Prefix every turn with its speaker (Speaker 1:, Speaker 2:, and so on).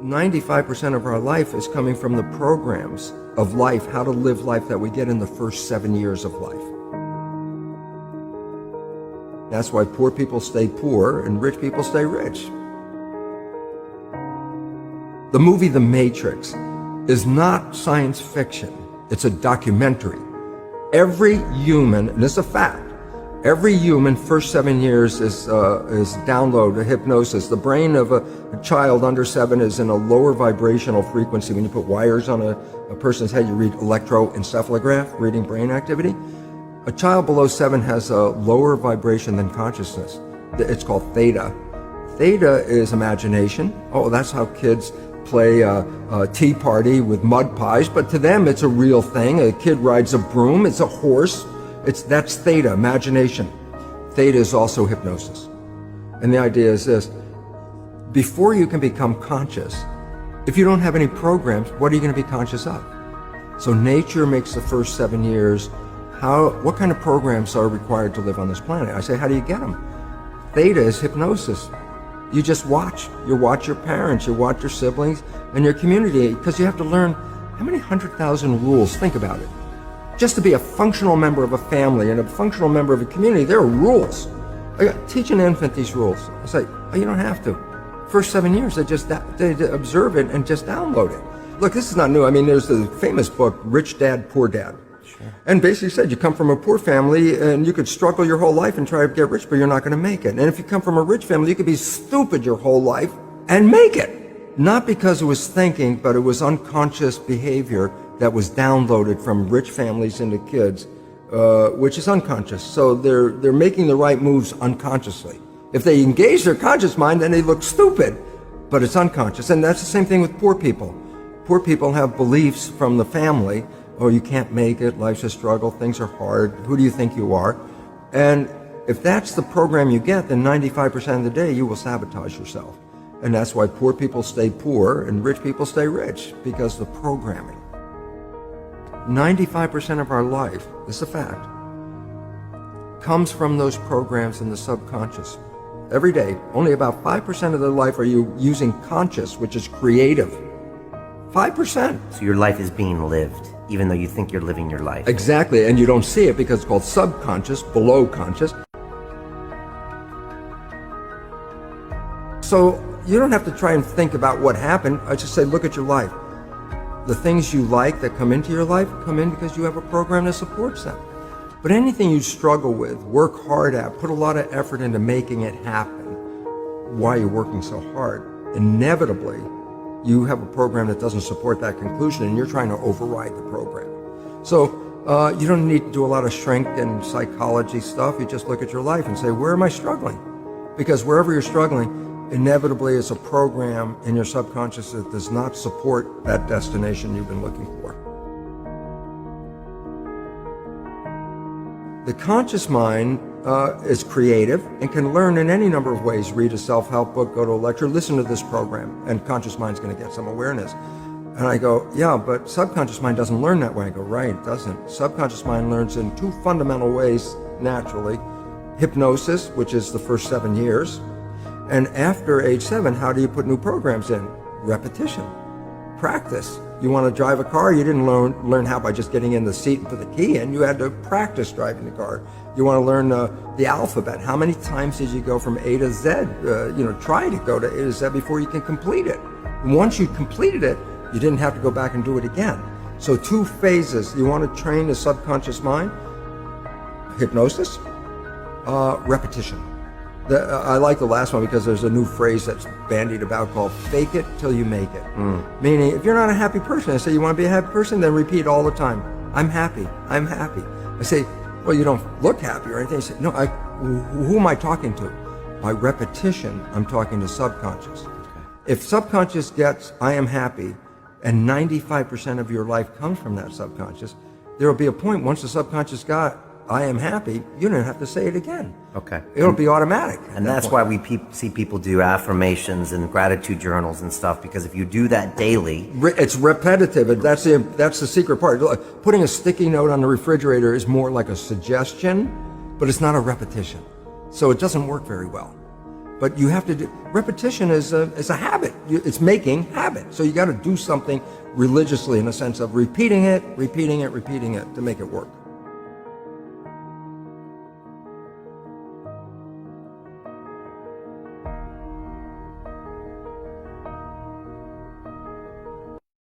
Speaker 1: 95% of our life is coming from the programs of life, how to live life that we get in the first 7 years of life. That's why poor people stay poor and rich people stay rich. The movie The Matrix is not science fiction. It's a documentary. Every human, and it's a fact, every human first 7 years is download hypnosis. The brain of a child under 7 is in a lower vibrational frequency. When you put wires on a person's head, you read electroencephalograph, reading brain activity. A child below 7 has a lower vibration than consciousness. It's called theta. Theta is imagination. Oh, that's how kids play a tea party with mud pies, but to them it's a real thing. A kid rides a broom, it's a horse. That's theta, imagination. Theta is also hypnosis. And the idea is this: before you can become conscious, if you don't have any programs, what are you going to be conscious of? So nature makes the first 7 years. What kind of programs are required to live on this planet? I say, how do you get them? Theta is hypnosis. You just watch. You watch your parents, you watch your siblings, and your community, because you have to learn how many 100,000 rules. Think about it. Just to be a functional member of a family and a functional member of a community, there are rules. Teach an infant these rules. I say, oh, you don't have to. First 7 years, they observe it and just download it. Look, this is not new. I mean, there's the famous book, Rich Dad, Poor Dad. And basically said you come from a poor family and you could struggle your whole life and try to get rich, but you're not going to make it. And if you come from a rich family, you could be stupid your whole life and make it. Not because it was thinking, but it was unconscious behavior that was downloaded from rich families into kids, which is unconscious. So they're making the right moves unconsciously. If they engage their conscious mind, then they look stupid, but it's unconscious. And that's the same thing with poor people. Poor people have beliefs from the family. Oh, you can't make it, life's a struggle, things are hard, who do you think you are? And if that's the program you get, then 95% of the day you will sabotage yourself. And that's why poor people stay poor and rich people stay rich, because the programming. 95% of our life, this is a fact, comes from those programs in the subconscious. Every day, only about 5% of their life are you using conscious, which is creative. 5%.
Speaker 2: So your life is being lived, even though you think you're living your life.
Speaker 1: Exactly, and you don't see it because it's called subconscious, below conscious. So you don't have to try and think about what happened. I just say, look at your life. The things you like that come into your life come in because you have a program that supports them. But anything you struggle with, work hard at, put a lot of effort into making it happen, why you're working so hard, inevitably, you have a program that doesn't support that conclusion and you're trying to override the program. So you don't need to do a lot of shrink and psychology stuff. You just look at your life and say, where am I struggling? Because wherever you're struggling, inevitably it's a program in your subconscious that does not support that destination you've been looking for. The conscious mind is creative and can learn in any number of ways. Read a self-help book, go to a lecture, listen to this program, and conscious mind's going to get some awareness. And I go, yeah, but subconscious mind doesn't learn that way. I go, right, it doesn't. Subconscious mind learns in two fundamental ways naturally. Hypnosis, which is the first 7 years. And after age 7, how do you put new programs in? Repetition, practice. You want to drive a car, you didn't learn how by just getting in the seat and put the key in. You had to practice driving the car. You want to learn the alphabet. How many times did you go from A to Z? Try to go to A to Z before you can complete it. And once you completed it, you didn't have to go back and do it again. So 2 phases. You want to train the subconscious mind? Hypnosis, repetition. I like the last one because there's a new phrase that's bandied about called fake it till you make it. Meaning, if you're not a happy person, I say, you want to be a happy person? Then repeat all the time, I'm happy, I'm happy. I say, well, you don't look happy or anything. I say, no, who am I talking to? By repetition, I'm talking to subconscious. If subconscious gets, I am happy, and 95% of your life comes from that subconscious, there will be a point once the subconscious got, I am happy, you don't have to say it again.
Speaker 2: Okay.
Speaker 1: It'll be automatic.
Speaker 2: And that's why we see people do affirmations and gratitude journals and stuff, because if you do that daily...
Speaker 1: It's repetitive. That's the secret part. Putting a sticky note on the refrigerator is more like a suggestion, but it's not a repetition. So it doesn't work very well. But you have to do, repetition is a habit. It's making habit. So you got to do something religiously in the sense of repeating it to make it work.